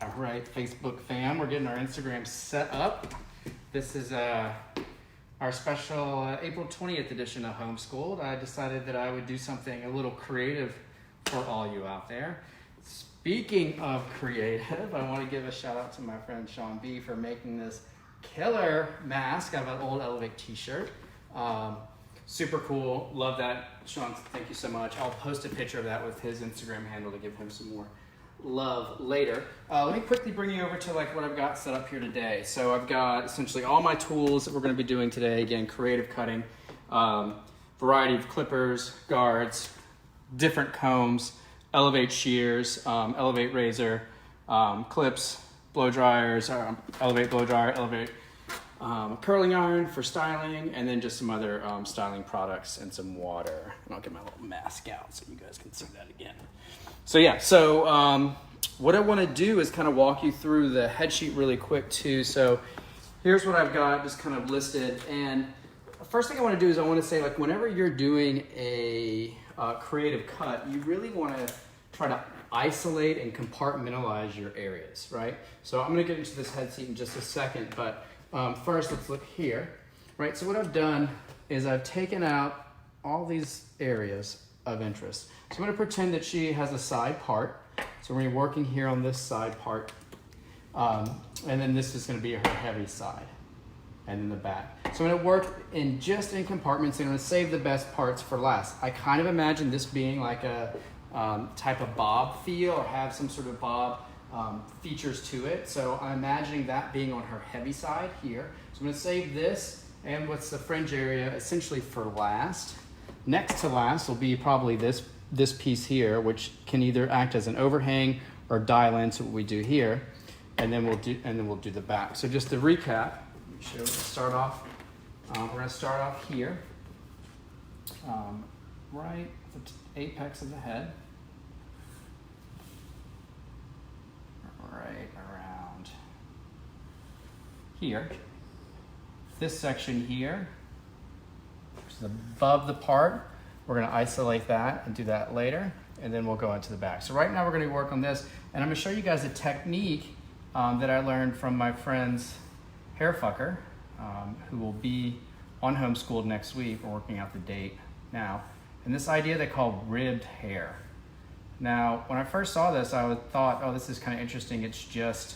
All right, Facebook fam, we're getting our Instagram set up. This is our special April 20th edition of Homeschooled. I decided that I would do something a little creative for all you out there. Speaking of creative, I want to give a shout out to my friend Sean B for making this killer mask out of an old Elevate t-shirt. Super cool, love that. Sean, thank you so much. I'll post a picture of that with his Instagram handle to give him some more love later. Let me quickly bring you over to like what I've got set up here today. So I've got essentially all my tools that we're going to be doing today. Again, creative cutting, variety of clippers, guards, different combs, Elevate shears, Elevate razor, clips, blow dryers, Elevate blow dryer, Elevate curling iron for styling, and then just some other styling products and some water. And I'll get my little mask out so you guys can see that again. So yeah, what I want to do is kind of walk you through the head sheet really quick too. So here's what I've got just kind of listed. And the first thing I want to do is I want to say, like, whenever you're doing a creative cut, you really want to try to isolate and compartmentalize your areas, right? So I'm going to get into this head sheet in just a second, but first let's look here, right? So what I've done is I've taken out all these areas of interest. So I'm going to pretend that she has a side part. So we're going to be working here on this side part. And then this is going to be her heavy side. And then the back. So I'm going to work in compartments. I'm going to save the best parts for last. I kind of imagine this being like a type of bob feel, or have some sort of bob features to it. So I'm imagining that being on her heavy side here. So I'm going to save this and what's the fringe area essentially for last. Next to last will be probably this piece here, which can either act as an overhang or dial into what we do here, and then we'll do the back. So just to recap, we're going to start off here, right at the apex of the head, right around here. This section here, which is above the part, we're going to isolate that and do that later, and then we'll go into the back. So right now we're going to work on this, and I'm going to show you guys a technique that I learned from my friend's hairfucker, who will be on Homeschooled next week. We're working out the date now. And this idea they call ribbed hair. Now, when I first saw this, I thought, oh, this is kind of interesting. It's just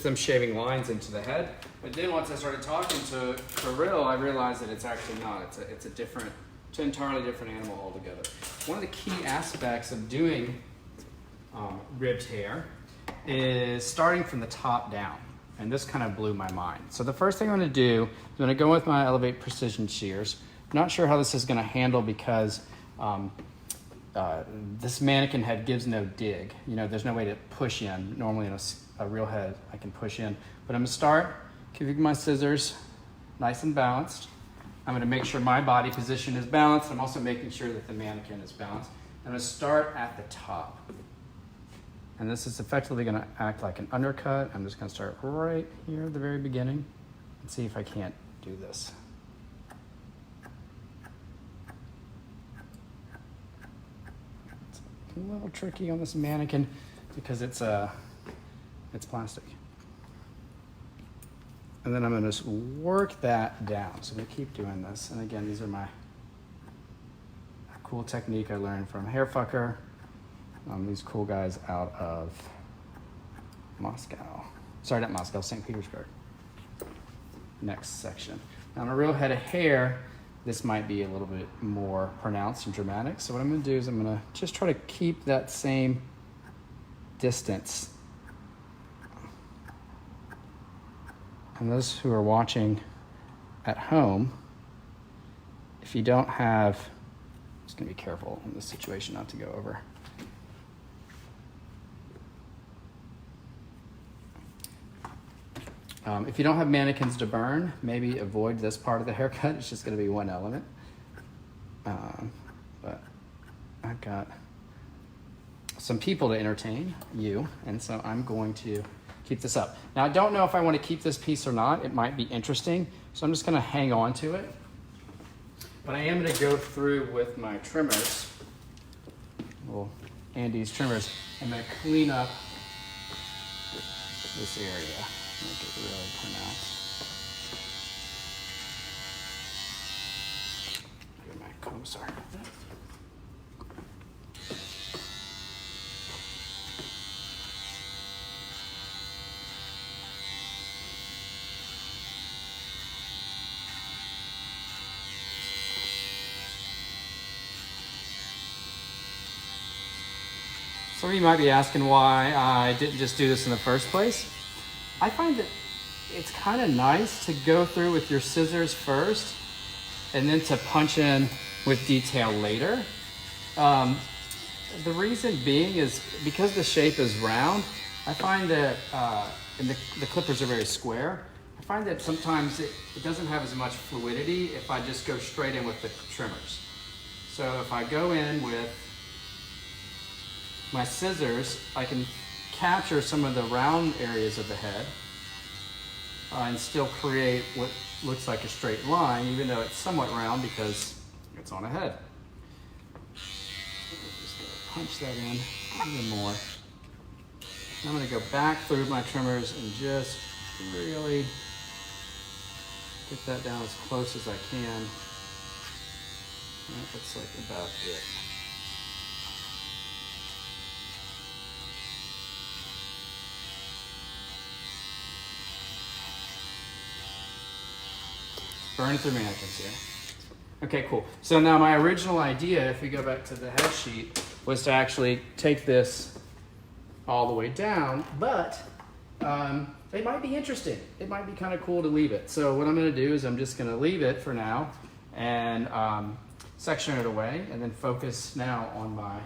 them shaving lines into the head. But then once I started talking to Kirill, I realized that it's actually not. It's an entirely different animal altogether. One of the key aspects of doing ribbed hair is starting from the top down. And this kind of blew my mind. So the first thing I'm going to do is I'm going to go with my Elevate Precision Shears. I'm not sure how this is going to handle because this mannequin head gives no dig. You know, there's no way to push in. Normally in a real head, I can push in. But I'm going to start keeping my scissors nice and balanced. I'm going to make sure my body position is balanced. I'm also making sure that the mannequin is balanced. I'm going to start at the top. And this is effectively going to act like an undercut. I'm just going to start right here at the very beginning and see if I can't do this. It's a little tricky on this mannequin because it's plastic. And then I'm going to just work that down. So I'm going to keep doing this. And again, these are my cool technique I learned from Hairfucker. These cool guys out of Moscow. Sorry, not Moscow, St. Petersburg. Next section. Now on a real head of hair, this might be a little bit more pronounced and dramatic. So what I'm going to do is I'm going to just try to keep that same distance. And those who are watching at home, if you don't have, I'm just going to be careful in this situation not to go over. If you don't have mannequins to burn, maybe avoid this part of the haircut. It's just going to be one element. But I've got some people to entertain, you, and so I'm going to keep this up. Now, I don't know if I want to keep this piece or not. It might be interesting, so I'm just going to hang on to it. But I am going to go through with my trimmers. little Andes trimmers. I'm gonna clean up this area, make it really pronounced. Get my comb, sorry about that. Some of you might be asking why I didn't just do this in the first place. I find that it's kind of nice to go through with your scissors first and then to punch in with detail later. The reason being is because the shape is round, I find that, and the clippers are very square, I find that sometimes it doesn't have as much fluidity if I just go straight in with the trimmers. So if I go in with my scissors, I can capture some of the round areas of the head and still create what looks like a straight line, even though it's somewhat round because it's on a head. Just gonna punch that in even more. I'm gonna go back through my trimmers and just really get that down as close as I can. That looks like about it. Burn through mannequins here. Okay, cool. So now my original idea, if we go back to the head sheet, was to actually take this all the way down, but it might be interesting. It might be kind of cool to leave it. So what I'm gonna do is I'm just gonna leave it for now and section it away and then focus now on my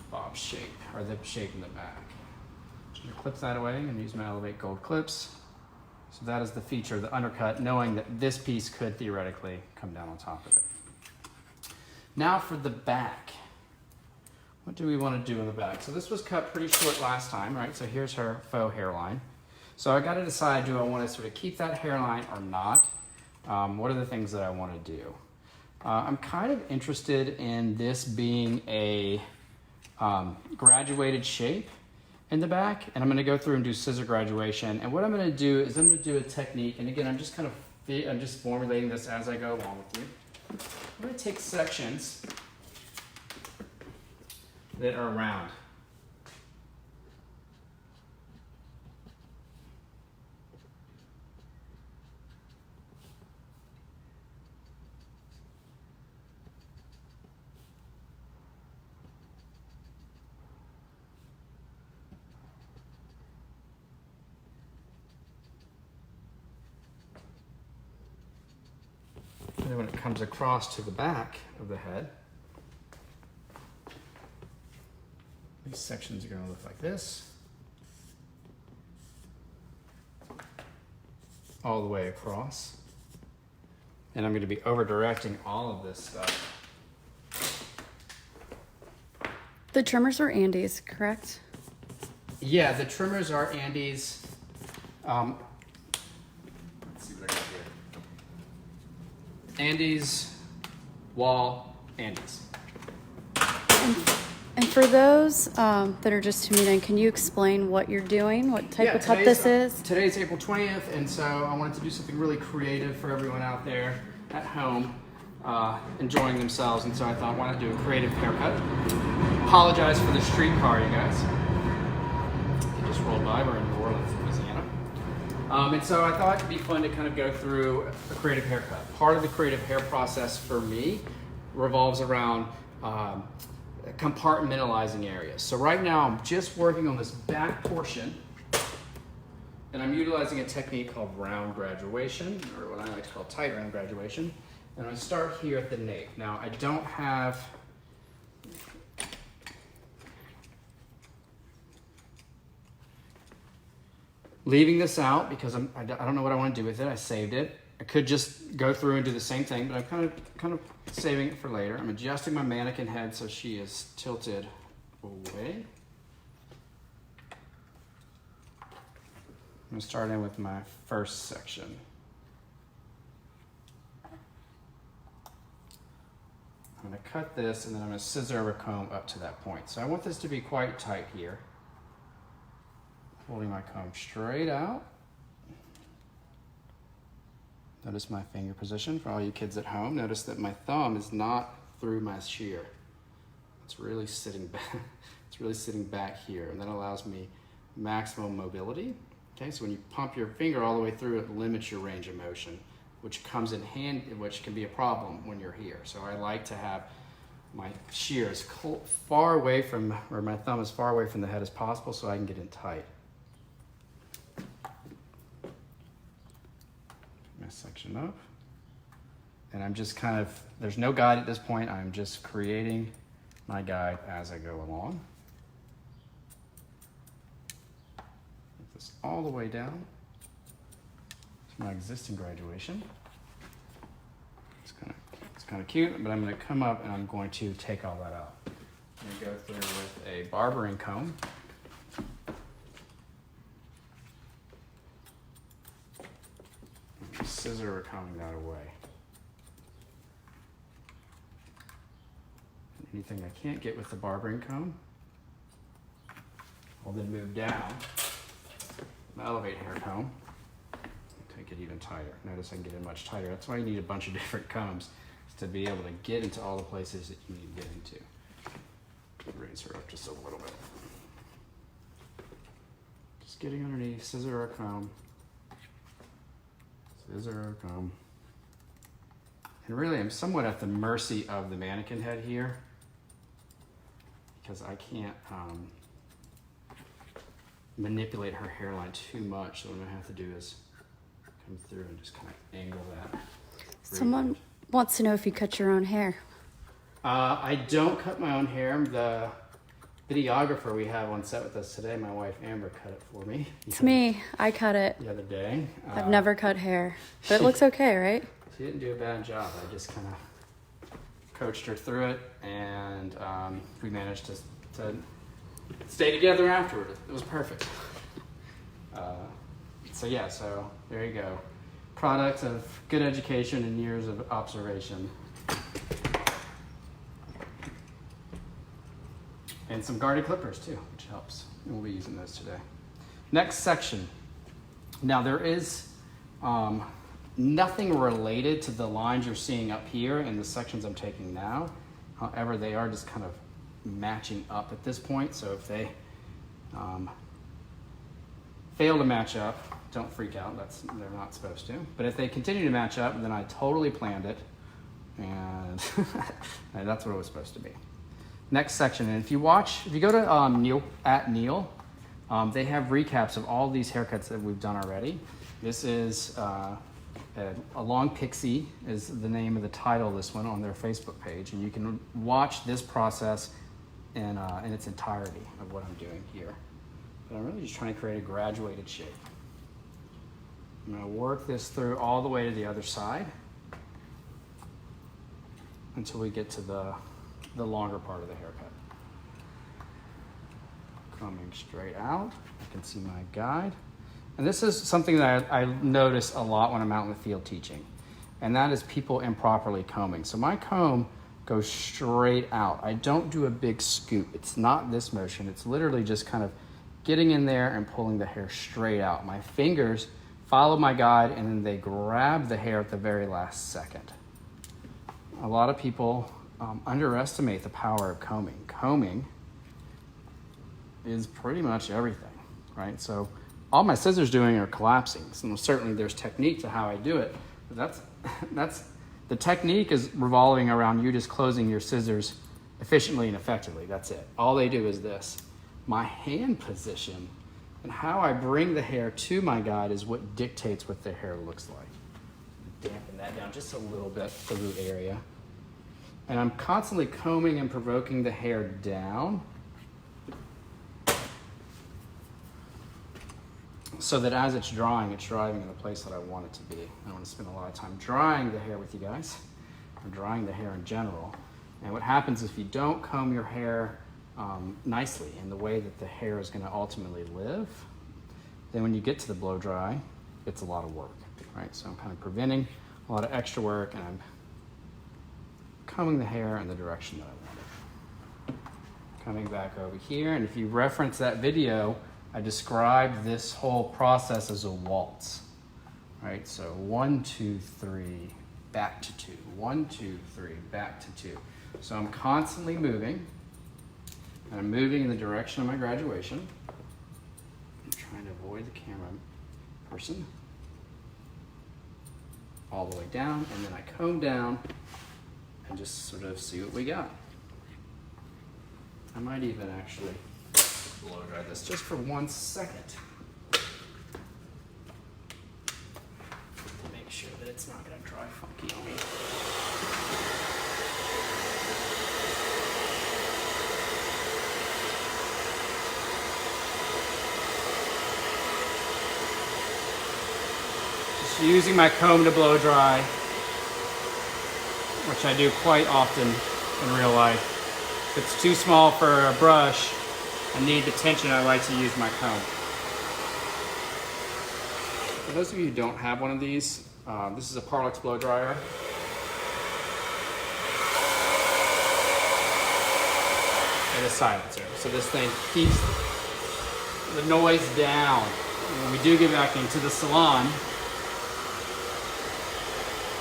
bob shape, or the shape in the back. I'm gonna clip that away and use my Elevate Gold clips. So that is the feature, the undercut, knowing that this piece could theoretically come down on top of it. Now for the back. What do we want to do in the back? So this was cut pretty short last time, right? So here's her faux hairline. So I got to decide, do I want to sort of keep that hairline or not? What are the things that I want to do? I'm kind of interested in this being a graduated shape in the back, and I'm going to go through and do scissor graduation. And what I'm going to do is I'm going to do a technique, and again, I'm just formulating this as I go along with you. I'm going to take sections that are round. And then when it comes across to the back of the head, these sections are going to look like this, all the way across. And I'm going to be over directing all of this stuff. The trimmers are Andes, correct? Yeah, the trimmers are Andes. Let's see what I got here. Andes, wall, Andes. And for those that are just tuning in, can you explain what you're doing, what type of cut this is? Today's April 20th, and so I wanted to do something really creative for everyone out there at home enjoying themselves, and so I thought, why not do a creative haircut? Apologize for the streetcar, you guys. It just rolled by. We're in New Orleans, Louisiana. And so I thought it'd be fun to kind of go through a creative haircut. Part of the creative hair process for me revolves around compartmentalizing areas. So right now I'm just working on this back portion, and I'm utilizing a technique called round graduation, or what I like to call tight round graduation. And I start here at the nape. Now I don't have leaving this out because I don't know what I want to do with it. I saved it. I could just go through and do the same thing, but I'm kind of saving it for later. I'm adjusting my mannequin head so she is tilted away. I'm going to start in with my first section. I'm going to cut this and then I'm going to scissor over comb up to that point. So I want this to be quite tight here. Holding my comb straight out. Notice my finger position for all you kids at home. Notice that my thumb is not through my shear. It's really sitting back. It's really sitting back here, and that allows me maximum mobility. Okay, so when you pump your finger all the way through, it limits your range of motion, which comes in hand, which can be a problem when you're here. So I like to have my shear as far away from, or my thumb as far away from the head as possible so I can get in tight. My section up. And I'm just kind of, there's no guide at this point. I'm just creating my guide as I go along. Get this all the way down to my existing graduation. It's kind of cute, but I'm going to come up and I'm going to take all that out. I'm going to go through with a barbering comb. Scissor combing that away. Anything I can't get with the barbering comb, I'll then move down my elevate hair comb, take it even tighter. Notice I can get in much tighter. That's why you need a bunch of different combs, is to be able to get into all the places that you need to get into. Raise her up just a little bit. Just getting underneath, scissor or comb. Scissor or comb. And really, I'm somewhat at the mercy of the mannequin head here, because I can't manipulate her hairline too much. So what I'm gonna have to do is come through and just kind of angle that. Someone wants to know if you cut your own hair. I don't cut my own hair. The videographer we have on set with us today, my wife Amber, cut it for me. It's me. I cut it. The other day. I've never cut hair, but it looks okay, right? She didn't do a bad job. I just kind of coached her through it, and we managed to stay together afterward. It was perfect. So yeah, so there you go. Product of good education and years of observation. And some guarded clippers too, which helps. And we'll be using those today. Next section. Now there is nothing related to the lines you're seeing up here in the sections I'm taking now. However, they are just kind of matching up at this point. So if they fail to match up, don't freak out. They're not supposed to. But if they continue to match up, then I totally planned it, and that's what it was supposed to be. Next section, and if you go to Neil, they have recaps of all these haircuts that we've done already. This is a long pixie is the name of the title of this one on their Facebook page, and you can watch this process in its entirety of what I'm doing here. But I'm really just trying to create a graduated shape. I'm going to work this through all the way to the other side until we get to the longer part of the haircut. Coming straight out, I can see my guide. And this is something that I notice a lot when I'm out in the field teaching, and that is people improperly combing. So my comb goes straight out. I don't do a big scoop. It's not this motion. It's literally just kind of getting in there and pulling the hair straight out. My fingers follow my guide, and then they grab the hair at the very last second. A lot of people underestimate the power of combing. Combing is pretty much everything, right? So all my scissors doing are collapsing. So certainly there's technique to how I do it, but that's the technique is revolving around you just closing your scissors efficiently and effectively. That's it. All they do is this. My hand position and how I bring the hair to my guide is what dictates what the hair looks like. Dampen that down just a little bit, the root area. And I'm constantly combing and provoking the hair down so that as it's drying in the place that I want it to be. I don't want to spend a lot of time drying the hair with you guys, or drying the hair in general. And what happens if you don't comb your hair nicely in the way that the hair is going to ultimately live, then when you get to the blow dry, it's a lot of work, right? So I'm kind of preventing a lot of extra work, and I'm combing the hair in the direction that I wanted. Coming back over here, and if you reference that video, I described this whole process as a waltz, right? So 1, 2, 3, back to 2, 1, 2, 3, back to 2. So I'm constantly moving, and I'm moving in the direction of my graduation. I'm trying to avoid the camera person. All the way down, and then I comb down and just sort of see what we got. I might even actually blow dry this just for 1 second to make sure that it's not going to dry funky on me. Just using my comb to blow dry, which I do quite often in real life. If it's too small for a brush, I need the tension, I like to use my comb. For those of you who don't have one of these, this is a Parlux blow dryer. And a silencer. So this thing keeps the noise down. And when we do get back into the salon,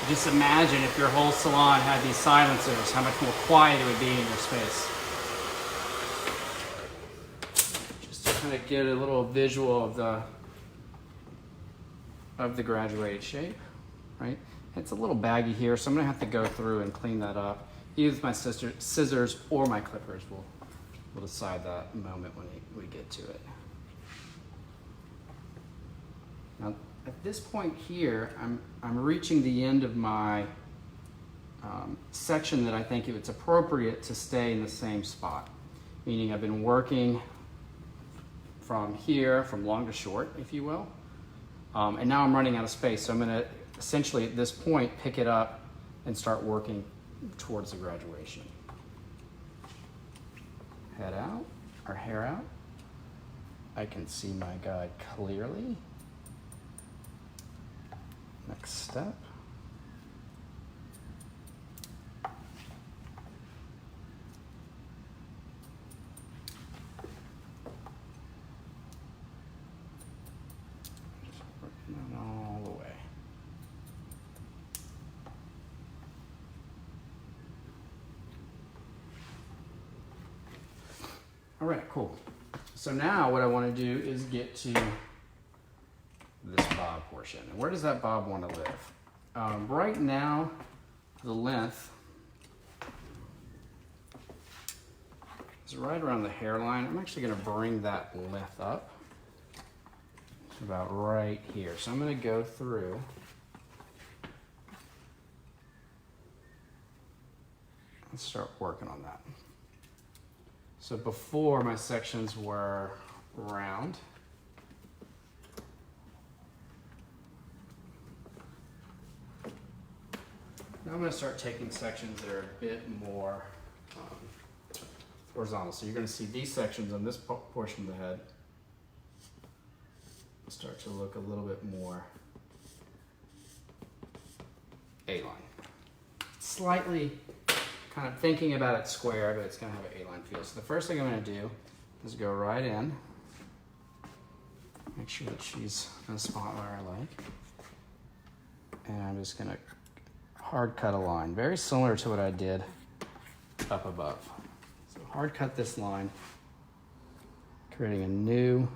just imagine if your whole salon had these silencers, how much more quiet it would be in your space. Just to kind of get a little visual of the graduated shape, right? It's a little baggy here, so I'm gonna have to go through and clean that up. Either with my scissors or my clippers. We'll decide that moment when we get to it. Now, at this point here, I'm reaching the end of my section that I think it's appropriate to stay in the same spot. Meaning I've been working from here, from long to short, if you will. And now I'm running out of space, so I'm gonna essentially at this point pick it up and start working towards the graduation. Head out, or hair out. I can see my guide clearly. Next step. Just working that all the way. All right, cool. So now what I want to do is get to this bob portion. And where does that bob want to live? Right now, the length is right around the hairline. I'm actually going to bring that length up to about right here. So I'm going to go through and start working on that. So before, my sections were round. Now I'm going to start taking sections that are a bit more horizontal. So you're going to see these sections on this portion of the head start to look a little bit more A-line. Slightly kind of thinking about it square, but it's going to have an A-line feel. So the first thing I'm going to do is go right in, make sure that she's in a spot where I like, and I'm just going to hard cut a line, very similar to what I did up above. So hard cut this line, creating a new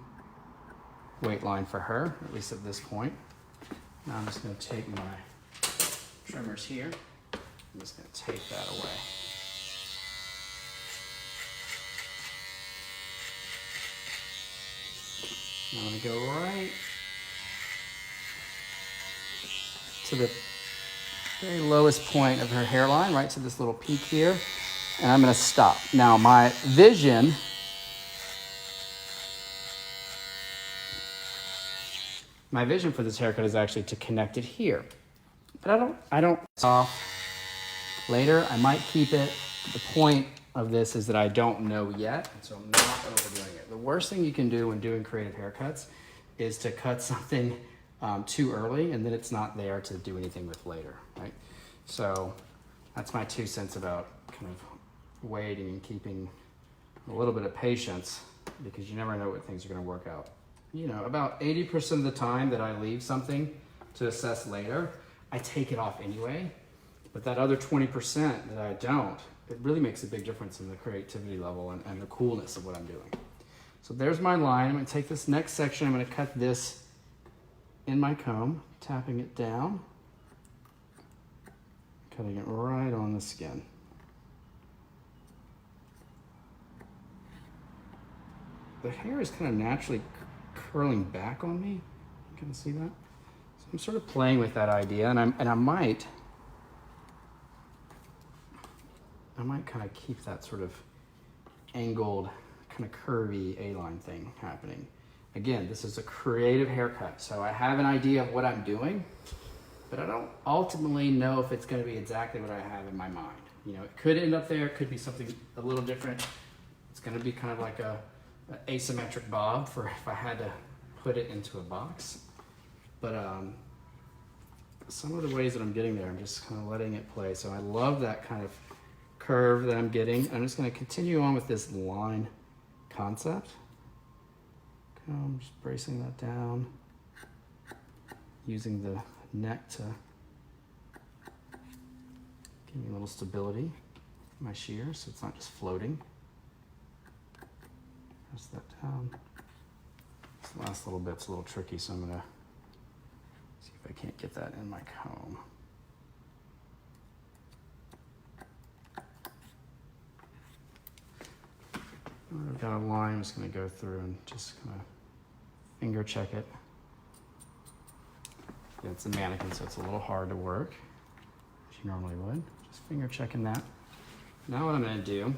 weight line for her, at least at this point. Now I'm just going to take my trimmers here. I'm just going to take that away. Now I'm going to go right to the very lowest point of her hairline, right to this little peak here, and I'm going to stop. Now my vision for this haircut is actually to connect it here, but I don't off later. I might keep it. The point of this is that I don't know yet, so I'm not overdoing it. The worst thing you can do when doing creative haircuts is to cut something too early, and then it's not there to do anything with later, right? So that's my 2 cents about kind of waiting and keeping a little bit of patience, because you never know what things are going to work out. You know, about 80% of the time that I leave something to assess later, I take it off anyway. But that other 20% that I don't, it really makes a big difference in the creativity level and the coolness of what I'm doing. So there's my line. I'm going to take this next section. I'm going to cut this in my comb, tapping it down, cutting it right on the skin. The hair is kind of naturally curling back on me. You can see that? So I'm sort of playing with that idea, and I might kind of keep that sort of angled, kind of curvy A-line thing happening. Again, this is a creative haircut, so I have an idea of what I'm doing, but I don't ultimately know if it's going to be exactly what I have in my mind. You know, it could end up there, it could be something a little different. It's going to be kind of like an asymmetric bob for if I had to put it into a box. But some of the ways that I'm getting there, I'm just kind of letting it play. So I love that kind of curve that I'm getting. I'm just going to continue on with this line concept. I'm just bracing that down, using the neck to give me a little stability in my shear so it's not just floating. Press that down. This last little bit's a little tricky, so I'm going to see if I can't get that in my comb. I've got a line I'm just going to go through and just kind of finger check it. Yeah, it's a mannequin, so it's a little hard to work, as you normally would. Just finger checking that. Now what I'm going to do,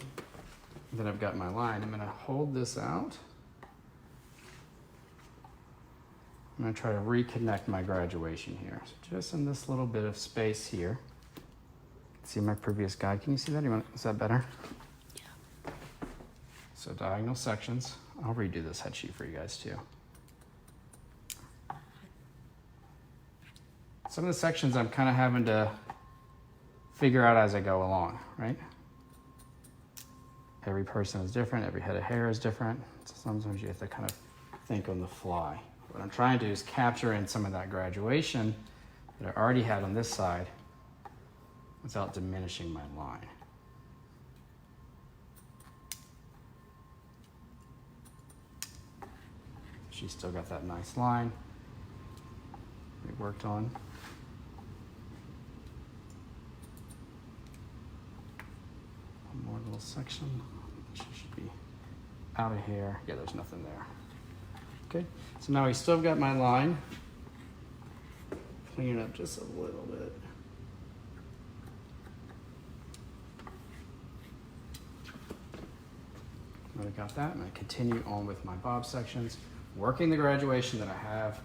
that I've got my line, I'm going to hold this out. I'm going to try to reconnect my graduation here. So just in this little bit of space here. See my previous guide. Can you see that? Is that better? Yeah. So diagonal sections. I'll redo this head sheet for you guys too. Some of the sections I'm kind of having to figure out as I go along, right? Every person is different, every head of hair is different. So sometimes you have to kind of think on the fly. What I'm trying to do is capture in some of that graduation that I already had on this side without diminishing my line. She's still got that nice line we worked on. One more little section. She should be out of here. Yeah, there's nothing there. Okay, so now we still got my line. Clean it up just a little bit. I got that, and I continue on with my bob sections, working the graduation that I have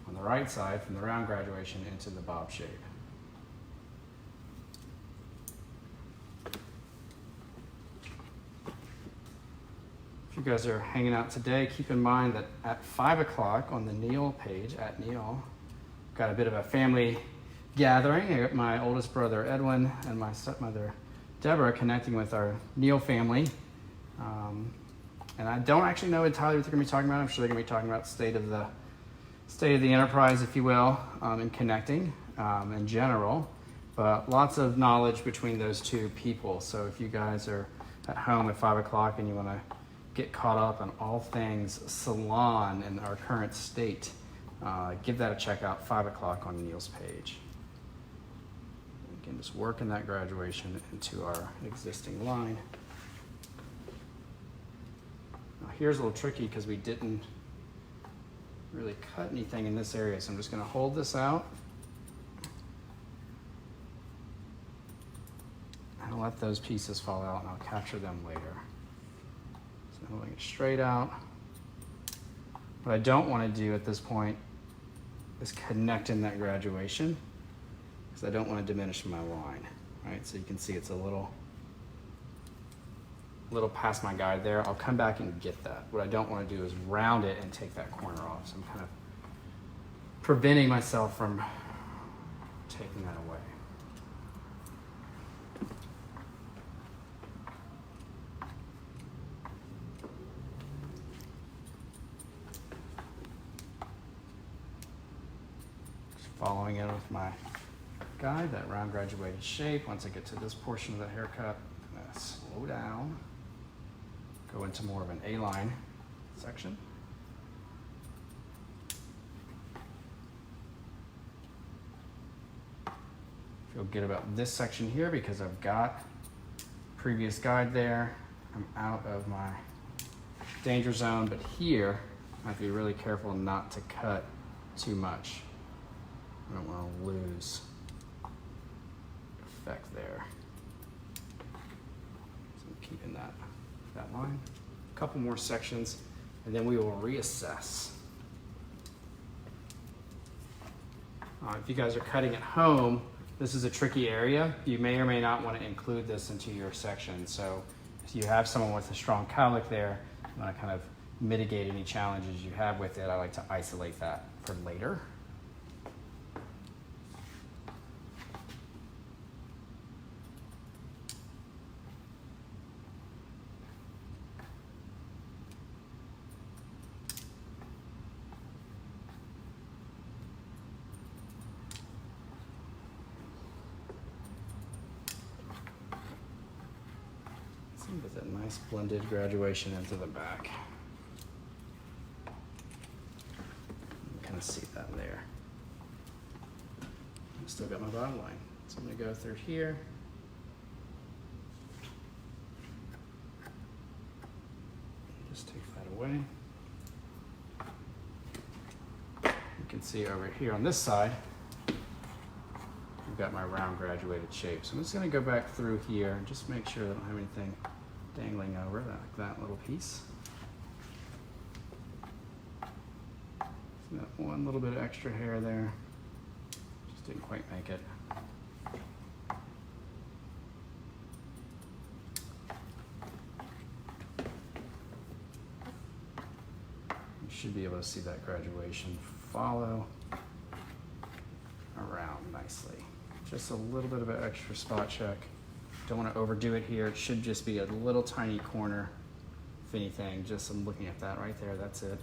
on the right side from the round graduation into the bob shape. If you guys are hanging out today, keep in mind that at 5 o'clock on the Neil page, at Neil, got a bit of a family gathering. I got my oldest brother Edwin and my stepmother Deborah connecting with our Neil family. And I don't actually know entirely what they're going to be talking about. I'm sure they're going to be talking about state of the enterprise, if you will, and connecting in general. But lots of knowledge between those two people. So if you guys are at home at 5 o'clock and you want to get caught up on all things salon in our current state, give that a check out, 5 o'clock on Neil's page. Again, just working that graduation into our existing line. Now here's a little tricky because we didn't really cut anything in this area, so I'm just going to hold this out and let those pieces fall out, and I'll capture them later. So holding it straight out. What I don't want to do at this point is connect in that graduation, because I don't want to diminish my line, right? So you can see it's a little past my guide there. I'll come back and get that. What I don't want to do is round it and take that corner off. So I'm kind of preventing myself from taking that away. following it with my guide, that round graduated shape. Once I get to this portion of the haircut, I'm gonna slow down, go into more of an A-line section. Feel good about this section here because I've got previous guide there. I'm out of my danger zone, but here I have to be really careful not to cut too much. I don't want to lose effect there. So I'm keeping that line. A couple more sections, and then we will reassess. If you guys are cutting at home, this is a tricky area. You may or may not want to include this into your section. So if you have someone with a strong cowlick there, you want to kind of mitigate any challenges you have with it. I like to isolate that for later. With a nice blended graduation into the back. You kind of see that there. I've still got my bottom line. So I'm going to go through here. Just take that away. You can see over here on this side, I've got my round graduated shape. So I'm just going to go back through here and just make sure that I don't have anything dangling over, like that little piece. Got one little bit of extra hair there. Just didn't quite make it. You should be able to see that graduation follow around nicely. Just a little bit of an extra spot check. Don't want to overdo it here. It should just be a little tiny corner, if anything. Just I'm looking at that right there. That's it.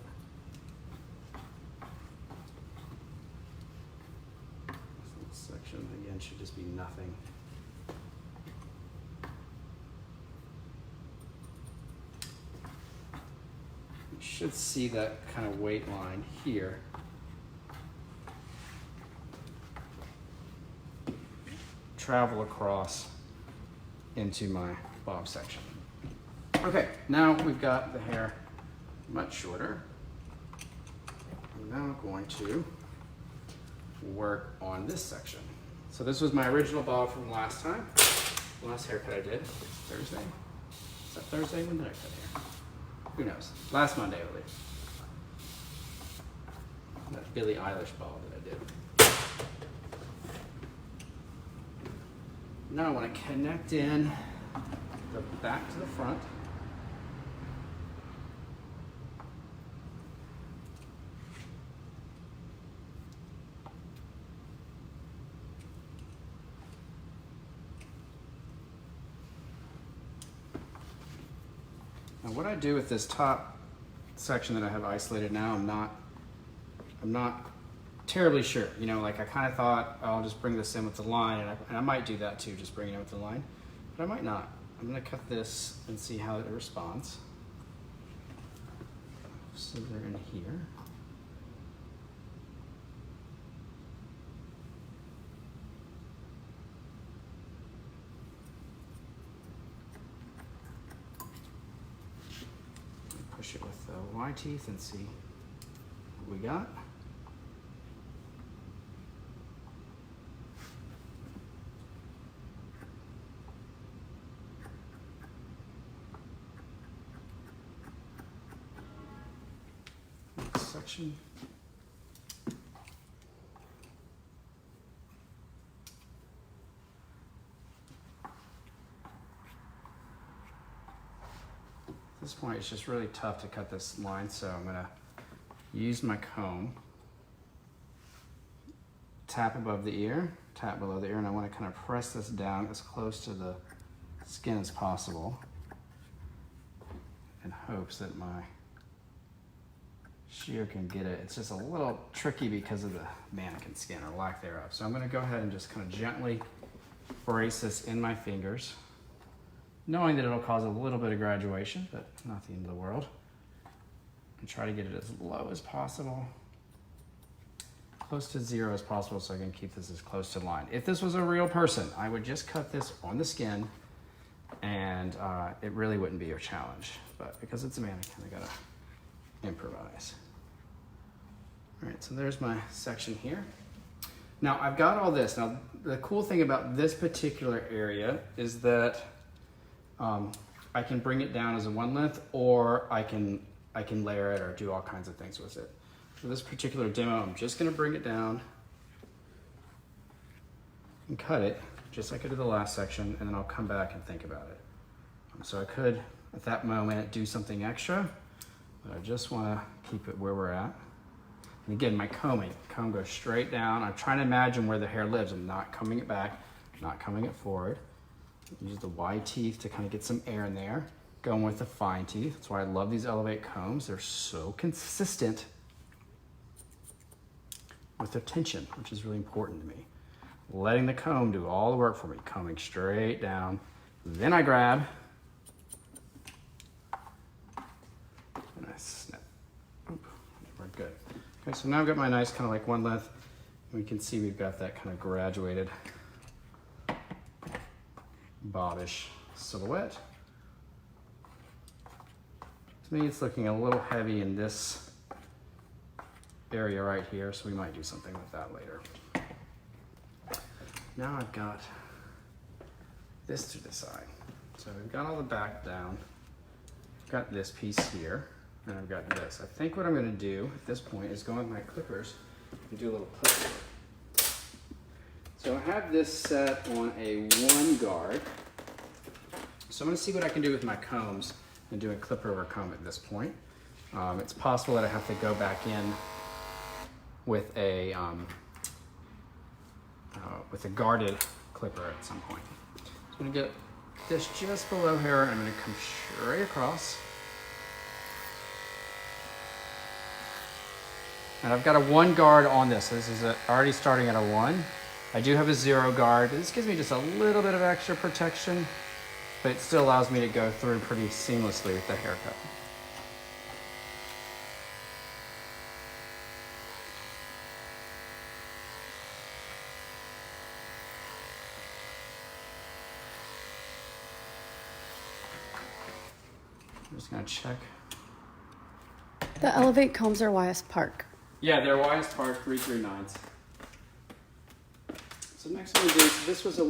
This section again should just be nothing. You should see that kind of weight line here. Travel across into my bob section. Okay, now we've got the hair much shorter. I'm now going to work on this section. So this was my original bob from last time. The last haircut I did, Thursday. Is that Thursday? When did I cut hair? Who knows? Last Monday, I believe. That Billie Eilish bob that I did. Now I want to connect in the back to the front. Now what I do with this top section that I have isolated now, I'm not terribly sure. You know, like I kind of thought, oh, I'll just bring this in with the line, and I might do that too, just bring it in with the line, but I might not. I'm going to cut this and see how it responds. So they're in here. Push it with the Y teeth and see what we got. Section. At this point, it's just really tough to cut this line, so I'm going to use my comb, tap above the ear, tap below the ear, and I want to kind of press this down as close to the skin as possible in hopes that my shear can get it. It's just a little tricky because of the mannequin skin or lack thereof. So I'm gonna go ahead and just kind of gently brace this in my fingers, knowing that it'll cause a little bit of graduation, but not the end of the world. And try to get it as low as possible, close to 0 as possible, so I can keep this as close to line. If this was a real person, I would just cut this on the skin and it really wouldn't be a challenge. But because it's a mannequin, I gotta improvise. All right, so there's my section here. Now I've got all this. Now the cool thing about this particular area is that I can bring it down as a one length, or I can layer it or do all kinds of things with it. For this particular demo, I'm just gonna bring it down and cut it just like I did the last section, and then I'll come back and think about it. So I could, at that moment, do something extra, but I just wanna keep it where we're at. And again, my comb goes straight down. I'm trying to imagine where the hair lives. I'm not combing it back, not combing it forward. Use the wide teeth to kind of get some air in there. Going with the fine teeth. That's why I love these Elevate combs. They're so consistent with their tension, which is really important to me. Letting the comb do all the work for me. Combing straight down. Then I grab and I snip. Oop, we're good. Okay, so now I've got my nice kind of like one length. And we can see we've got that kind of graduated bobbish silhouette. To me, it's looking a little heavy in this area right here, so we might do something with that later. Now I've got this to the side. So we've got all the back down. I've got this piece here, and I've got this. I think what I'm gonna do at this point is go with my clippers and do a little clip work. So I have this set on a 1 guard. So I'm gonna see what I can do with my combs and do a clipper over comb at this point. It's possible that I have to go back in with a guarded clipper at some point. So I'm gonna get this just below here, and I'm gonna come straight across. And I've got a 1 guard on this. So this is already starting at a 1. I do have a 0 guard, but this gives me just a little bit of extra protection, but it still allows me to go through pretty seamlessly with the haircut. I'm just gonna check. The Elevate combs are YS Park. Yeah, they're YS Park 339s. So next I'm gonna do, this was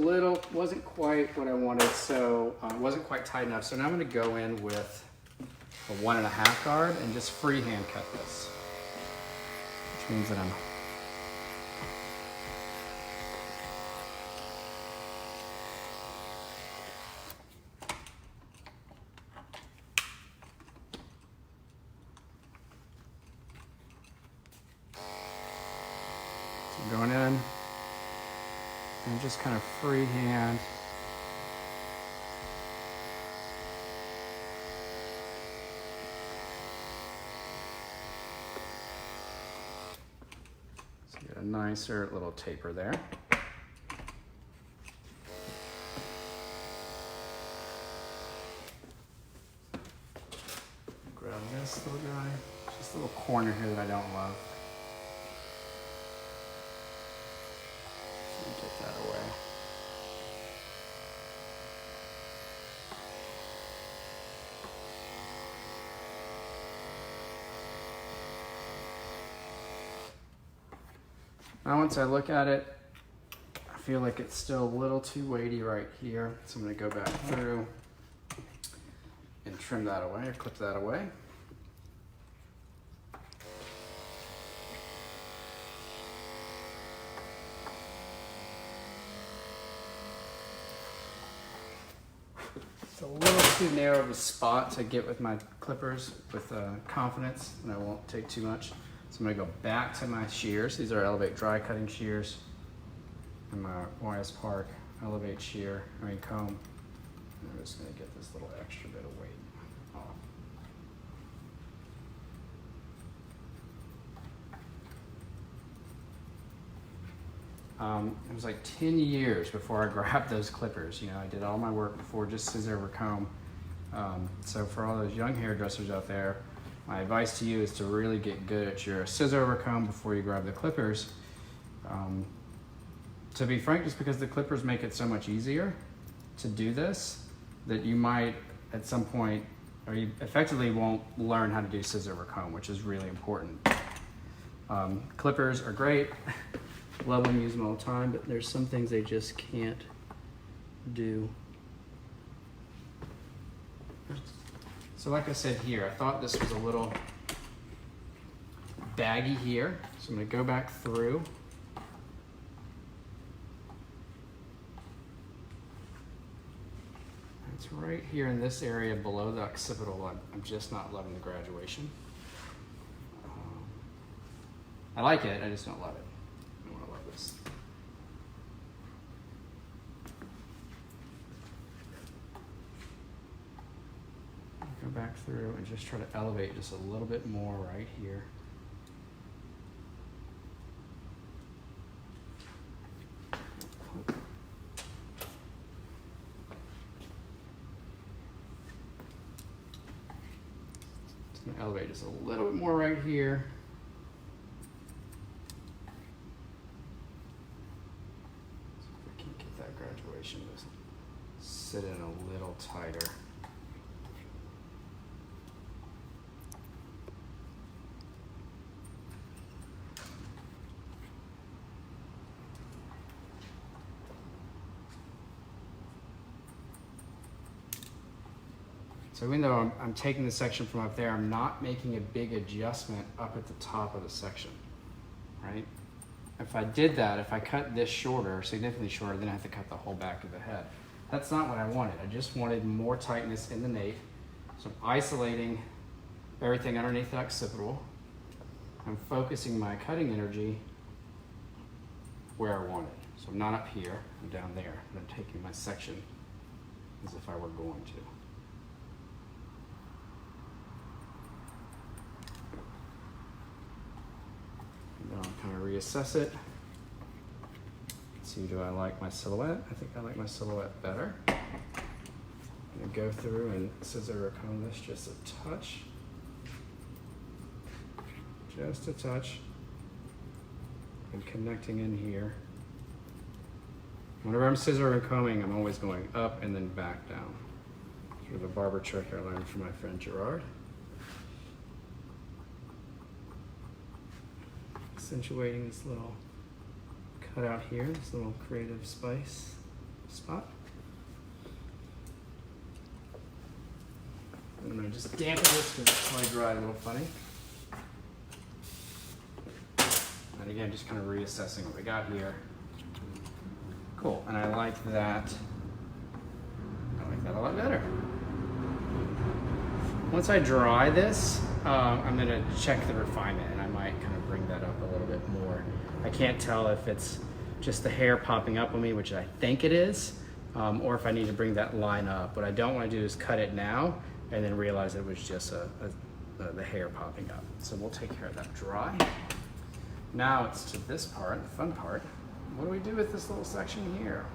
wasn't quite what I wanted, so it wasn't quite tight enough. So now I'm gonna go in with a 1.5 guard and just freehand cut this. Which means that I'm going in and just kind of freehand. So get a nicer little taper there. Grab this little guy, just a little corner here that I don't love. Get that away. Now once I look at it, I feel like it's still a little too weighty right here. So I'm gonna go back through and trim that away or clip that away. It's a little too narrow of a spot to get with my clippers with confidence, and I won't take too much. So I'm gonna go back to my shears. These are Elevate dry cutting shears and my YS Park Elevate comb. And I'm just gonna get this little extra bit of weight off. it was like 10 years before I grabbed those clippers. You know, I did all my work before just scissor over comb. So for all those young hairdressers out there, my advice to you is to really get good at your scissor over comb before you grab the clippers. To be frank, just because the clippers make it so much easier to do this, that you might at some point, or you effectively won't learn how to do scissor over comb, which is really important. Clippers are great. Love them, use them all the time, but there's some things they just can't do. So like I said here, I thought this was a little baggy here. So I'm gonna go back through. It's right here in this area below the occipital. I'm just not loving the graduation. I like it, I just don't love it. I don't want to love this. Go back through and just try to elevate just a little bit more right here. Just gonna elevate just a little bit more right here. Graduation just sit in a little tighter. So even though I'm taking the section from up there, I'm not making a big adjustment up at the top of the section, right? If I did that, if I cut this shorter, significantly shorter, then I have to cut the whole back of the head. That's not what I wanted. I just wanted more tightness in the nape. So I'm isolating everything underneath the occipital. I'm focusing my cutting energy where I want it. So I'm not up here, I'm down there. I'm taking my section as if I were going to. Then I'll kind of reassess it. See, do I like my silhouette? I think I like my silhouette better. I'm gonna go through and scissor or comb this just a touch. Just a touch. And connecting in here. Whenever I'm scissor or combing, I'm always going up and then back down. Sort of a barber trick I learned from my friend Gerard. Accentuating this little cutout here, this little creative spice spot. I'm gonna just dampen this because it's probably dried a little funny. And again, just kind of reassessing what we got here. Cool, and I like that. I like that a lot better. Once I dry this, I'm gonna check the refinement, and I might kind of bring that up a little bit more. I can't tell if it's just the hair popping up on me, which I think it is, or if I need to bring that line up. What I don't want to do is cut it now and then realize it was just the hair popping up. So we'll take care of that dry. Now it's to this part, the fun part. What do we do with this little section here?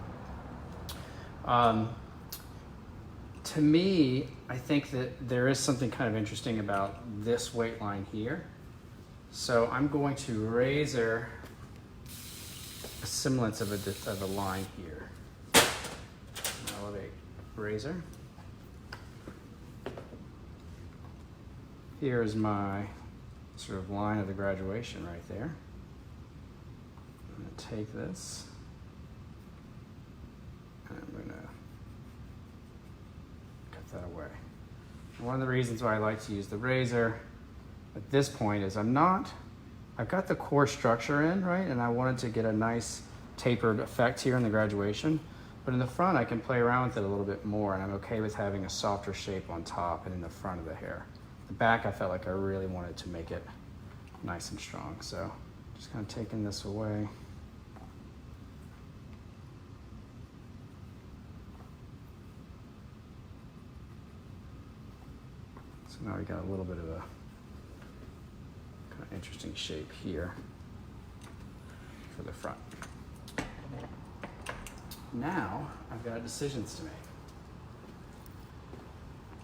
To me, I think that there is something kind of interesting about this weight line here. So I'm going to razor a semblance of a line here. Elevate, razor. Here is my sort of line of the graduation right there. I'm going to take this and I'm going to cut that away. One of the reasons why I like to use the razor at this point is I've got the core structure in, right? And I wanted to get a nice tapered effect here in the graduation. But in the front, I can play around with it a little bit more, and I'm okay with having a softer shape on top and in the front of the hair. The back, I felt like I really wanted to make it nice and strong. So just kind of taking this away. So now we got a little bit of a kind of interesting shape here for the front. Now, I've got decisions to make.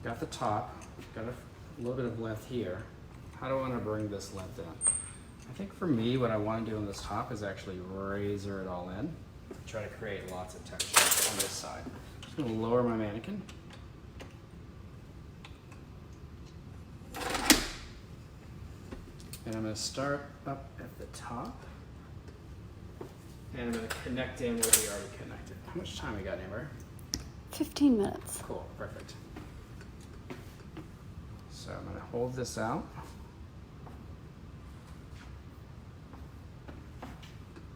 Got the top, got a little bit of length here. How do I want to bring this length in? I think for me, what I want to do on this top is actually razor it all in. Try to create lots of texture on this side. Just going to lower my mannequin. And I'm going to start up at the top. And I'm going to connect in where we already connected. How much time we got, Amber? 15 minutes. Cool, perfect. So I'm going to hold this out.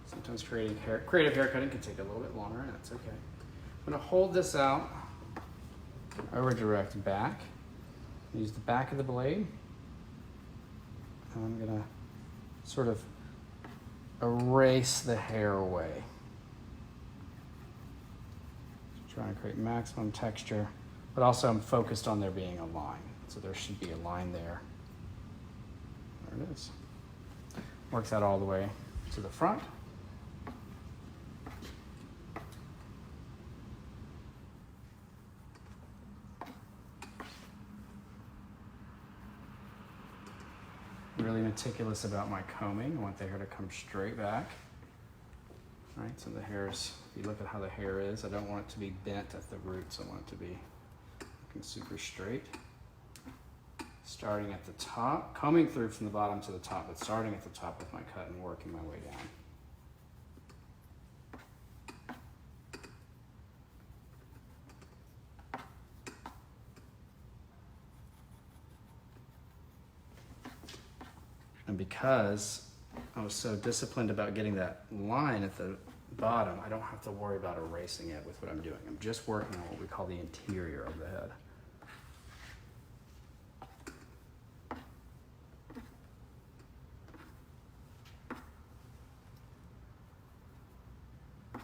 Sometimes creative haircutting can take a little bit longer, and that's okay. I'm going to hold this out, over direct back. Use the back of the blade. And I'm going to sort of erase the hair away. Trying to create maximum texture, but also I'm focused on there being a line. So there should be a line there. There it is. Works out all the way to the front. Really meticulous about my combing. I want the hair to come straight back. All right, so the hair's, if you look at how the hair is, I don't want it to be bent at the roots. I want it to be looking super straight. Starting at the top, combing through from the bottom to the top, but starting at the top with my cut and working my way down. And because I was so disciplined about getting that line at the bottom, I don't have to worry about erasing it with what I'm doing. I'm just working on what we call the interior of the head.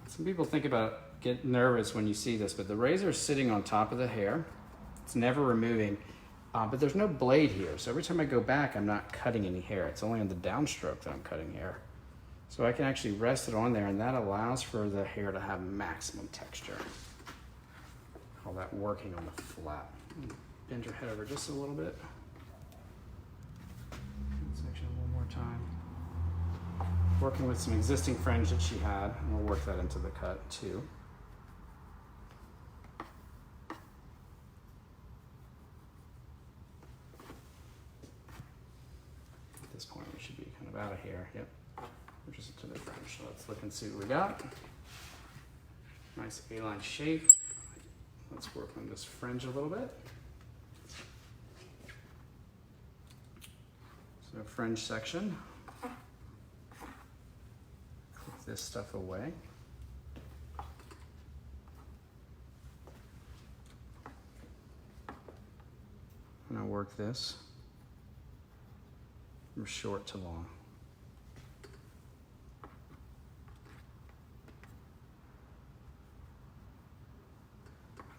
Some people think about get nervous when you see this, but the razor is sitting on top of the hair. It's never removing, but there's no blade here. So every time I go back, I'm not cutting any hair. It's only on the downstroke that I'm cutting hair. So I can actually rest it on there, and that allows for the hair to have maximum texture. Call that working on the flat. Bend your head over just a little bit. Section one more time. Working with some existing fringe that she had, and we'll work that into the cut too. At this point, we should be kind of out of here. Yep. We're just into the fringe. So let's look and see what we got. Nice A-line shape. Let's work on this fringe a little bit. So fringe section. Click this stuff away. And I'll work this from short to long.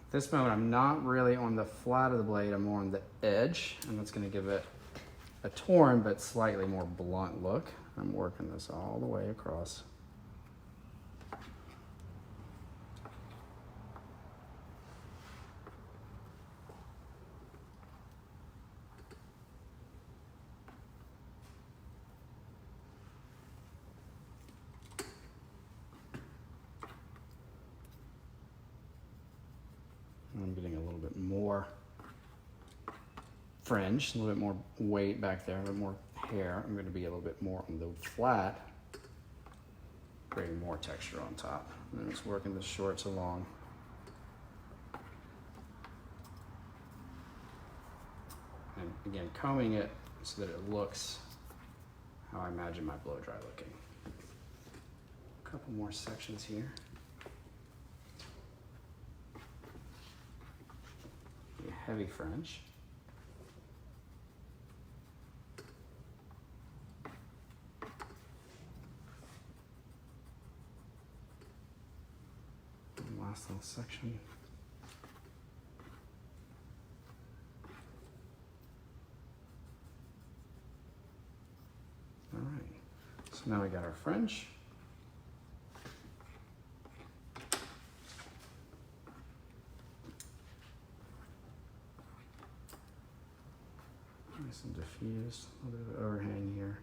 At this moment, I'm not really on the flat of the blade, I'm more on the edge, and that's going to give it a torn but slightly more blunt look. I'm working this all the way across. I'm getting a little bit more fringe, a little bit more weight back there, a little more hair. I'm going to be a little bit more on the flat, creating more texture on top. And then just working the short to long. And again, combing it so that it looks how I imagine my blow dry looking. A couple more sections here. Heavy fringe. And last little section. All right, so now we got our fringe. Nice and diffused, a little bit of overhang here.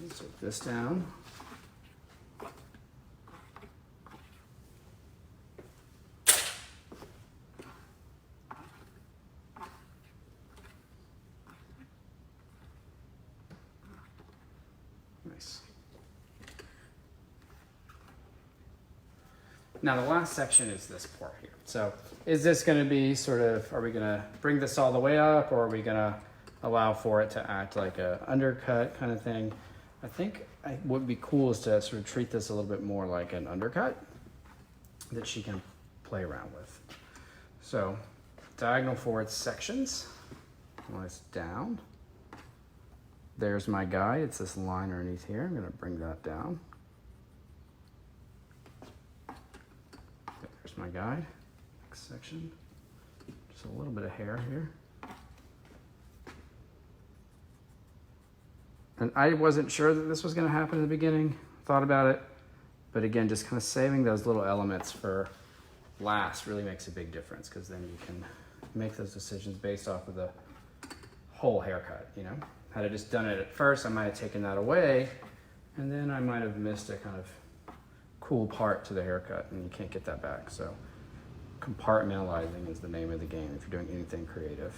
Take this down. Nice. Now the last section is this part here. So is this going to be sort of, are we going to bring this all the way up, or are we going to allow for it to act like a undercut kind of thing? I think what would be cool is to sort of treat this a little bit more like an undercut that she can play around with. So diagonal forward sections, nice down. There's my guide. It's this line underneath here. I'm going to bring that down. There's my guide. Next section. Just a little bit of hair here. And I wasn't sure that this was going to happen in the beginning. Thought about it. But again, just kind of saving those little elements for last really makes a big difference, because then you can make those decisions based off of the whole haircut, you know? Had I just done it at first, I might have taken that away, and then I might have missed a kind of cool part to the haircut, and you can't get that back. So compartmentalizing is the name of the game if you're doing anything creative.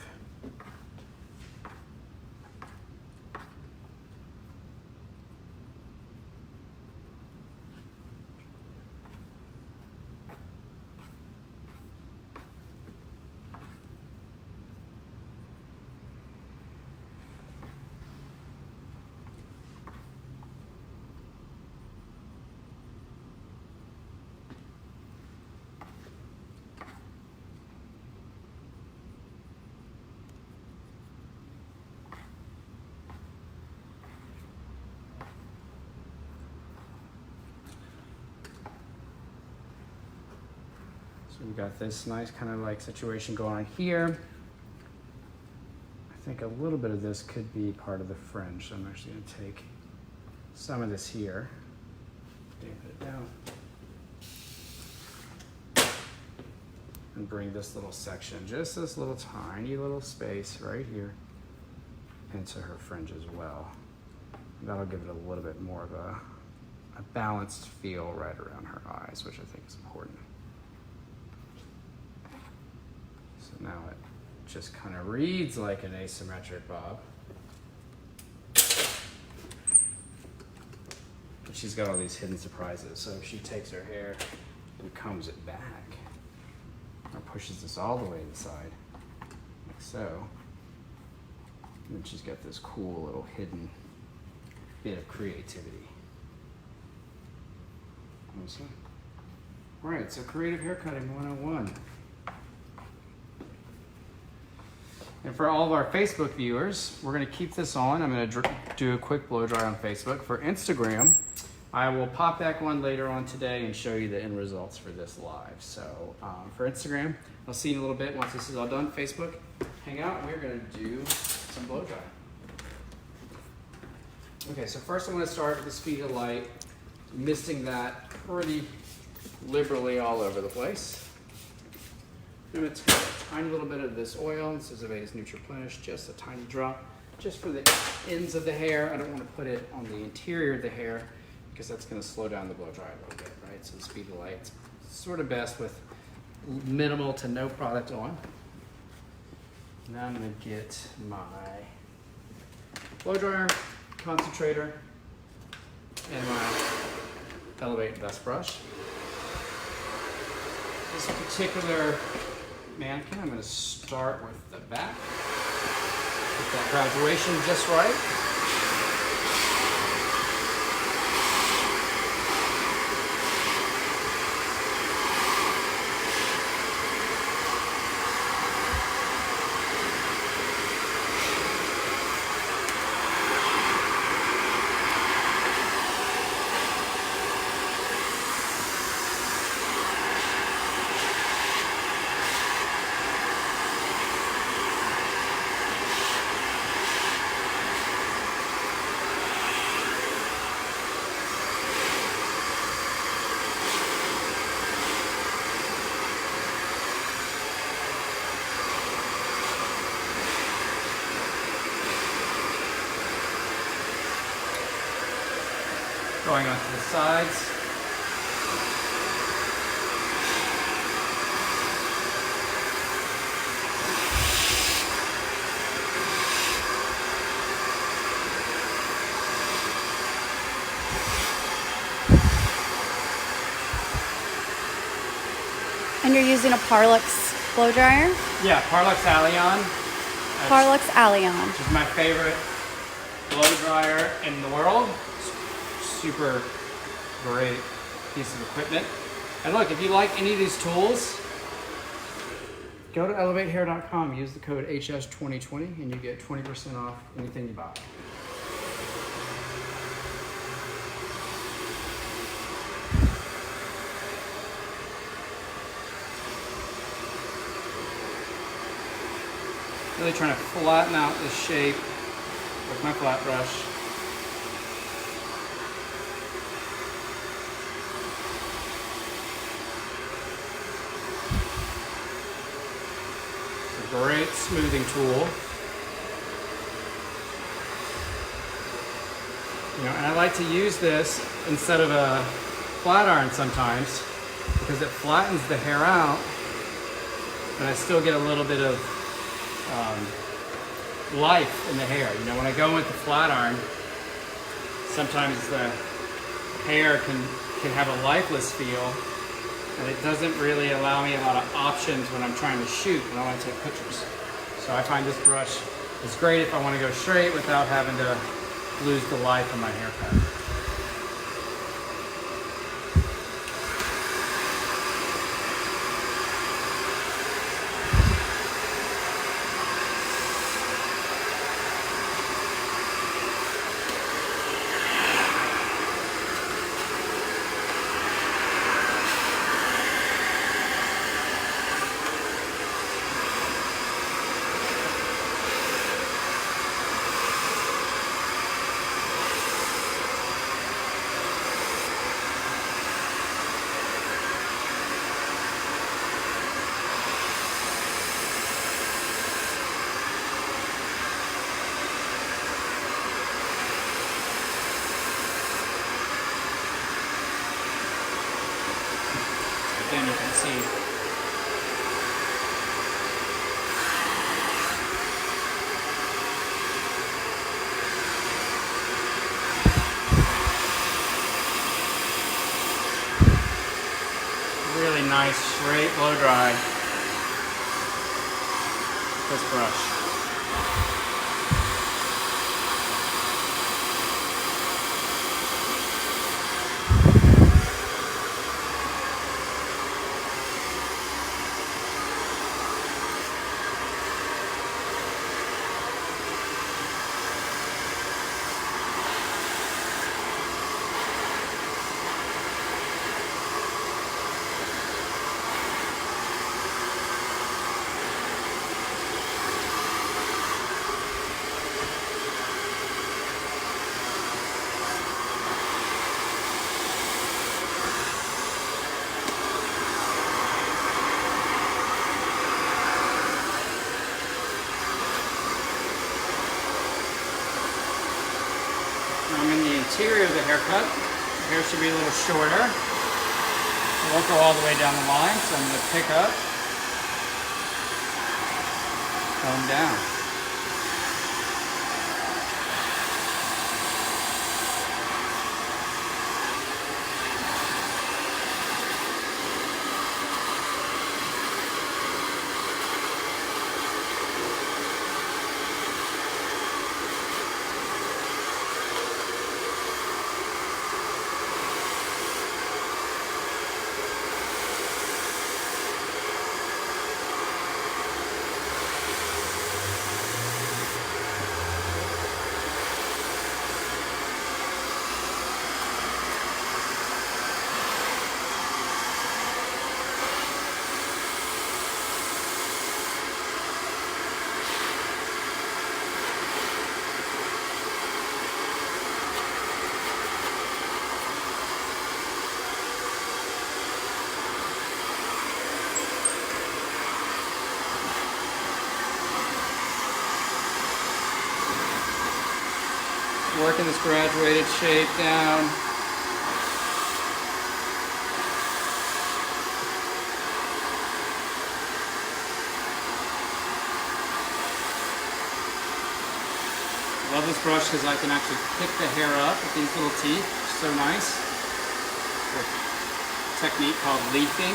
So we got this nice kind of like situation going on here. I think a little bit of this could be part of the fringe. So I'm actually going to take some of this here, dampen it down, and bring this little section, just this little tiny little space right here, into her fringe as well. That'll give it a little bit more of a balanced feel right around her eyes, which I think is important. So now it just kind of reads like an asymmetric bob. But she's got all these hidden surprises. So if she takes her hair and combs it back, or pushes this all the way to the side, like so, and then she's got this cool little hidden bit of creativity. All right, so creative haircutting 101. And for all of our Facebook viewers, we're going to keep this on. I'm going to do a quick blow dry on Facebook. For Instagram, I will pop back one later on today and show you the end results for this live. So for Instagram, I'll see you in a little bit once this is all done. Facebook, hang out. We're going to do some blow dry. Okay, so first I'm going to start with the speed of light, misting that pretty liberally all over the place. I'm going to take a tiny little bit of this oil. This is Aveda's Nutriplenish, just a tiny drop, just for the ends of the hair. I don't want to put it on the interior of the hair because that's going to slow down the blow dry a little bit, right? So the speed of light, it's sort of best with minimal to no product on. Now I'm going to get my blow dryer, concentrator, and my Elevate Dust brush. This particular mannequin, I'm going to start with the back. Get that graduation just right. going onto the sides. And you're using a Parlux blow dryer? Yeah, Parlux Allion. Parlux Allion. Which is my favorite blow dryer in the world. Super great piece of equipment. And look, if you like any of these tools, go to elevatehair.com, use the code HS2020, and you get 20% off anything you buy. Really trying to flatten out the shape with my flat brush. It's a great smoothing tool. You know, and I like to use this instead of a flat iron sometimes because it flattens the hair out, and I still get a little bit of life in the hair. You know, when I go with the flat iron, sometimes the hair can have a lifeless feel, and it doesn't really allow me a lot of options when I'm trying to shoot, when I want to take pictures. So I find this brush is great if I want to go straight without having to lose the life of my haircut. Again, you can see really nice straight blow dry with this brush. I'm in the interior of the haircut. The hair should be a little shorter. It won't go all the way down the line, so I'm going to pick up, comb down. Working this graduated shape down. Love this brush because I can actually pick the hair up with these little teeth. So nice. A technique called leafing.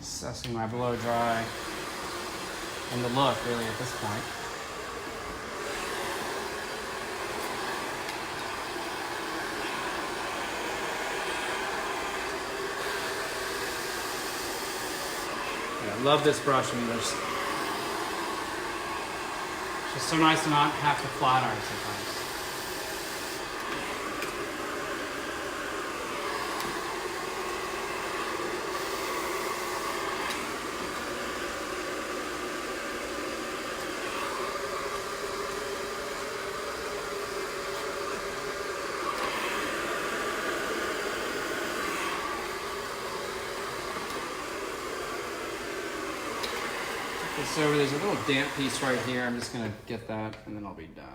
Assessing my blow dry and the look really at this point. Yeah, I love this brush. I mean, it's just so nice to not have to flat iron sometimes. So there's a little damp piece right here. I'm just gonna get that and then I'll be done.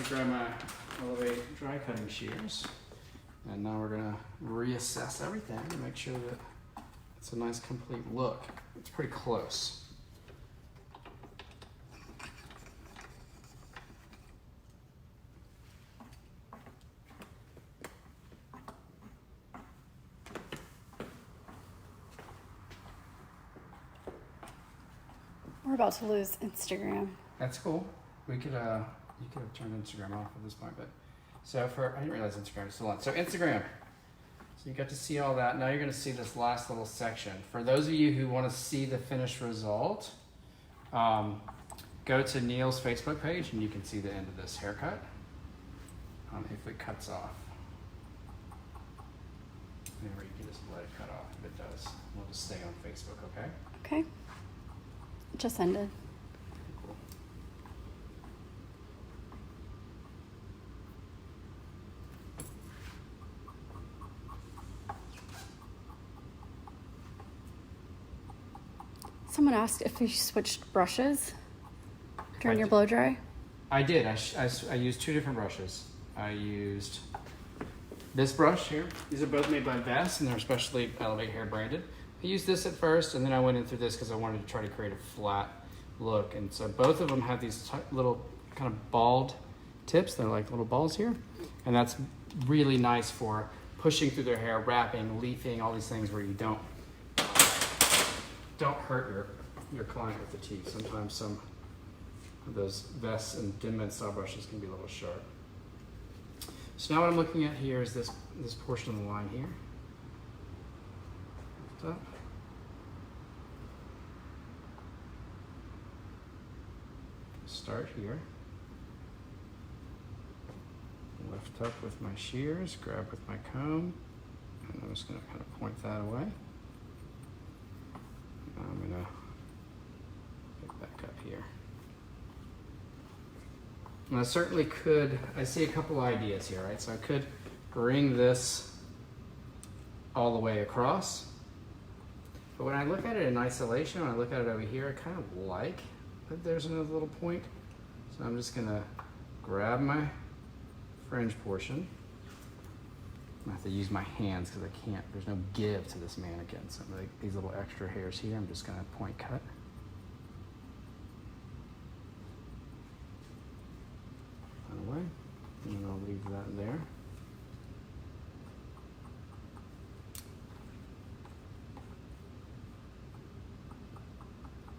Grab my Elevate dry cutting shears, and now we're gonna reassess everything to make sure that it's a nice complete look. It's pretty close. We're about to lose Instagram. That's cool. We could you could have turned Instagram off at this point, but so I didn't realize Instagram was still on. So Instagram. So you got to see all that. Now you're gonna see this last little section. For those of you who want to see the finished result, go to Neil's Facebook page and you can see the end of this haircut. If it cuts off. Or you can just let it cut off if it does. We'll just stay on Facebook, okay? Okay. It just ended. Cool. Someone asked if you switched brushes during your blow dry. I did. I used two different brushes. I used this brush here. These are both made by Vess, and they're especially Elevate Hair branded. I used this at first, and then I went in through this because I wanted to try to create a flat look. And so both of them have these little kind of bald tips. They're like little balls here. And that's really nice for pushing through their hair, wrapping, leafing, all these things where you don't hurt your client with the teeth. Sometimes some of those vests and dim bend style brushes can be a little sharp. So now what I'm looking at here is this portion of the line here. Lift up. Start here. Lift up with my shears, grab with my comb, and I'm just going to kind of point that away. Now I'm going to pick back up here. And I certainly could, I see a couple ideas here, right? So I could bring this all the way across. But when I look at it in isolation, when I look at it over here, I kind of like that there's another little point. So I'm just gonna grab my fringe portion. I have to use my hands because I can't, there's no give to this mannequin. So like these little extra hairs here, I'm just gonna point cut. Away, and then I'll leave that there.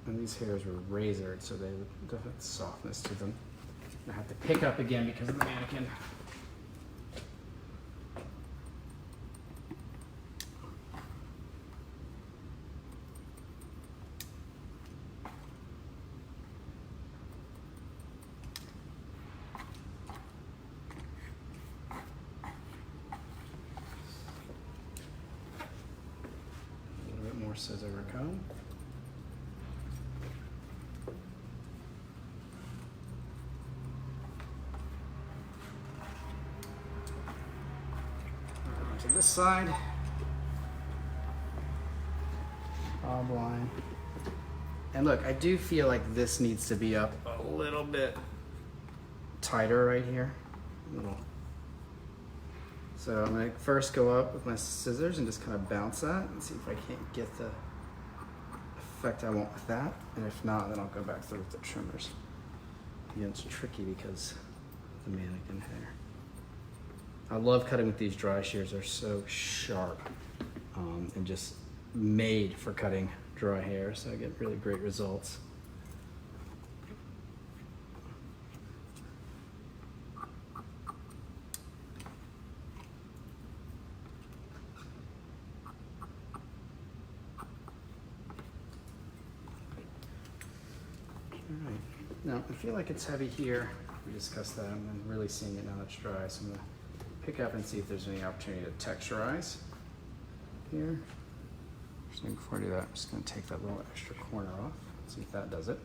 And these hairs were razored, so they have softness to them. I have to pick up again because of the mannequin. Scissor or comb. To this side, bob line. And look, I do feel like this needs to be up a little bit tighter right here. So I'm going to first go up with my scissors and just kind of bounce that and see if I can't get the effect I want with that. And if not, then I'll go back through with the trimmers. Again, it's tricky because of the mannequin hair. I love cutting with these dry shears. They're so sharp and just made for cutting dry hair. So I get really great results. Alright, now I feel like it's heavy here. We discussed that. I'm really seeing it now that it's dry. So I'm going to pick up and see if there's any opportunity to texturize here. Just before I do that, I'm just going to take that little extra corner off. See if that does it.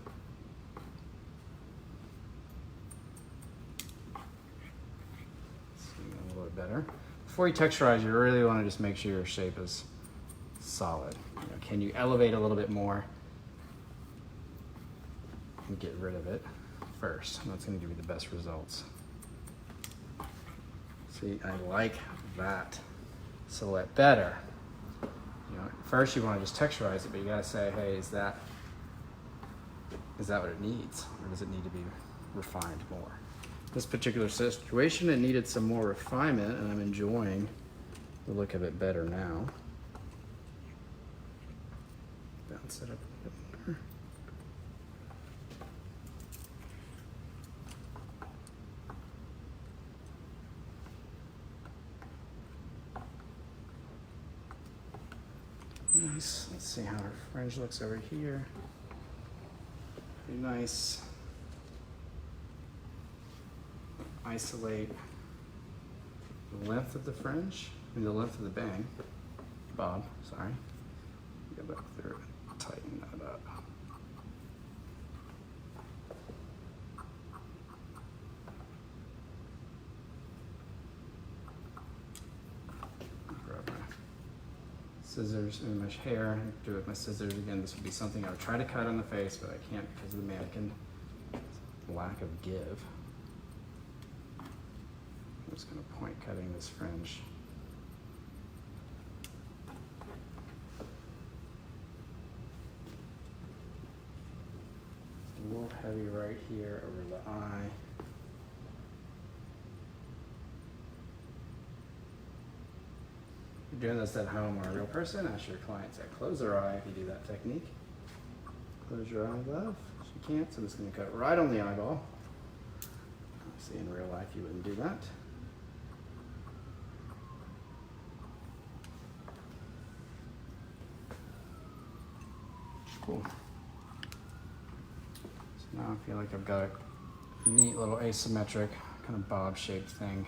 See a little bit better. Before you texturize, you really want to just make sure your shape is solid. Can you elevate a little bit more and get rid of it first? That's going to give you the best results. See, I like that silhouette better. First you want to just texturize it, but you got to say, hey, is that what it needs, or does it need to be refined more? This particular situation, it needed some more refinement, and I'm enjoying the look of it better now. Bounce it up a bit more. Nice. Let's see how our fringe looks over here. Pretty nice. Isolate the length of the fringe, and the length of the bang. Bob, sorry. Go back through and tighten that up. Grab my scissors and my hair, do it with my scissors again. This would be something I would try to cut on the face, but I can't because of the mannequin lack of give. I'm just going to point cutting this fringe. A little heavy right here over the eye. you're doing this at home or a real person, ask your client to close their eye if you do that technique. Close your eye, love. She can't, so I'm just going to cut right on the eyeball. See, in real life, you wouldn't do that. Cool. So now I feel like I've got a neat little asymmetric kind of bob-shaped thing.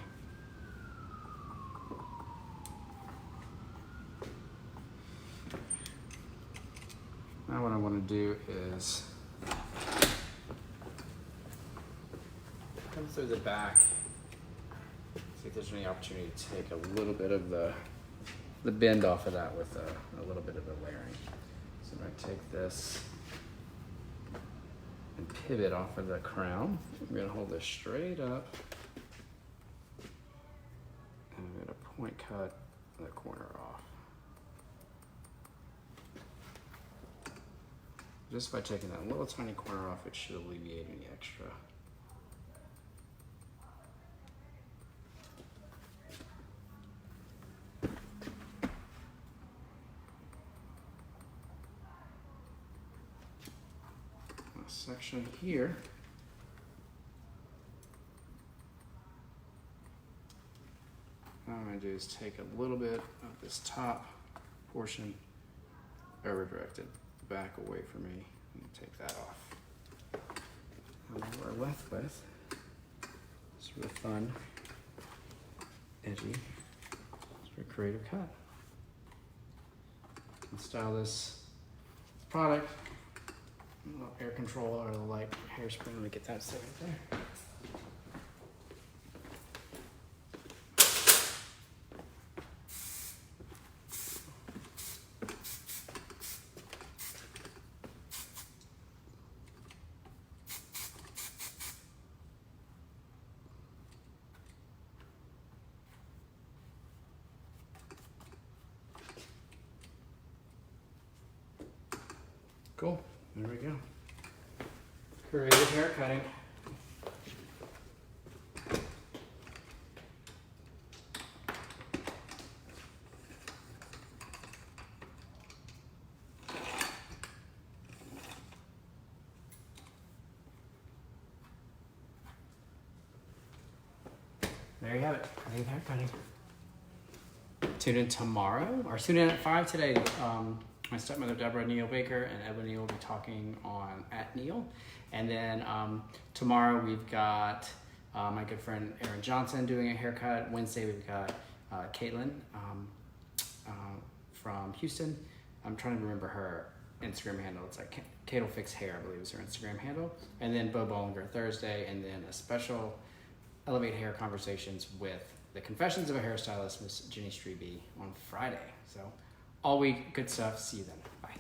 Now what I want to do is come through the back, see if there's any opportunity to take a little bit of the bend off of that with a little bit of a layering. So I'm going to take this and pivot off of the crown. I'm going to hold this straight up, and I'm going to point cut the corner off. Just by taking that little tiny corner off, it should alleviate any extra. Section here. What I'm going to do is take a little bit of this top portion, over directed back away from me, and take that off. And what we're left with is sort of fun, edgy, sort of creative cut. And style this product. A little air control or the light hairspray. Let me get that set right there. Cool. There we go. Creative hair cutting. There you have it. Creative hair cutting. Tune in tomorrow, or tune in at 5 today. My stepmother, Deborah Neal Baker, and Edwin Neal will be talking on at Neal. And then tomorrow we've got my good friend Aaron Johnson doing a haircut. Wednesday we've got Caitlin from Houston. I'm trying to remember her Instagram handle. It's like Cato Fix Hair, I believe is her Instagram handle. And then Bo Bollinger Thursday, and then a special Elevate Hair Conversations with the Confessions of a Hairstylist, Miss Jenny Strebe, on Friday. So all week, good stuff. See you then. Bye.